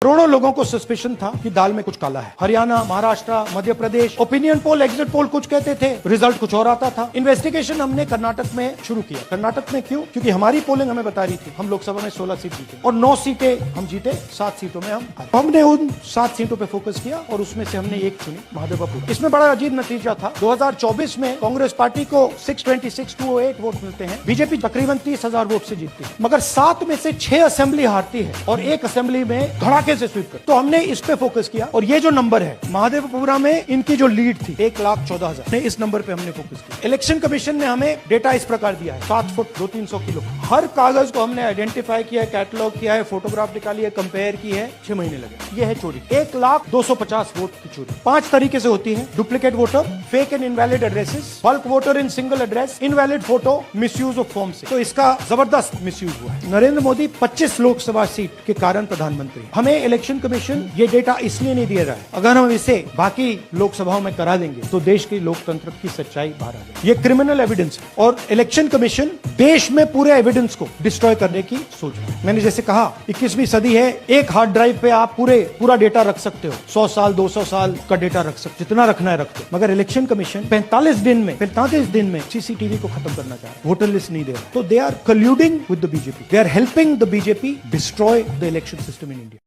करोड़ों लोगों को सस्पेशन था कि दाल में कुछ काला है। Haryana, Maharashtra, Madhya Pradesh, opinion poll, exit poll कुछ कहते थे, रिजल्ट कुछ और आता था। इन्वेस्टिगेशन हमने कर्नाटक में शुरू किया। कर्नाटक में क्यों? क्योंकि हमारी पोलिंग हमें बता रही थी हम लोकसभा में 16 सीट जीते और 9 सीटें हम जीते, 7 सीटों में हम आए। हमने उन 7 सीटों पे फोकस किया और उसमें से हमने एक चुनी, महादेवपुर। इसमें बड़ा अजीब नतीजा था। 2024 में कांग्रेस पार्टी को 626-208 वोट मिलते हैं, बीजेपी तकरीबन 30,000 वोट से जीतती है, मगर 7 में से 6 असेंबली हारती है और एक असेंबली में धड़ाके से स्वीप कर। तो हमने इस पे फोकस किया और ये जो नंबर है महादेवपुरा में, इनकी जो लीड थी 1,14,000, इस नंबर पे हमने फोकस किया। इलेक्शन कमीशन ने हमें डेटा इस प्रकार दिया है, 7 फुट 200-300 किलो। हर कागज को हमने आइडेंटिफाई किया है, कैटलॉग किया है, फोटोग्राफ निकाली है, कंपेयर की है, 6 महीने लगे। ये है चोरी, 1,250 वोट की चोरी। 5 तरीके से होती है: duplicate voter, fake and invalid addresses, bulk voter in single address, invalid photo, misuse of form से। तो इसका जबरदस्त मिसयूज हुआ है। नरेंद्र मोदी 25 लोकसभा सीट के कारण प्रधानमंत्री। हमें इलेक्शन कमीशन ये डेटा इसलिए नहीं दे रहा है, अगर हम इसे बाकी लोकसभाओं में करा देंगे तो देश की लोकतंत्र की सच्चाई बाहर आ जाएगी। ये क्रिमिनल एविडेंस है और इलेक्शन कमीशन देश में पूरे एविडेंस को डिस्ट्रॉय करने की सोच रहा है। मैंने जैसे कहा 21वीं सदी है, एक हार्ड ड्राइव पे आप पूरा डेटा रख सकते हो, 100 साल 200 साल का डेटा रख सकते, जितना रखना है रखते। मगर इलेक्शन कमीशन 45 दिन में सीसीटीवी को खत्म करना चाह रहा है, वोटर लिस्ट नहीं दे रहा। तो they are colluding with the BJP, they are helping the BJP destroy the election system in India.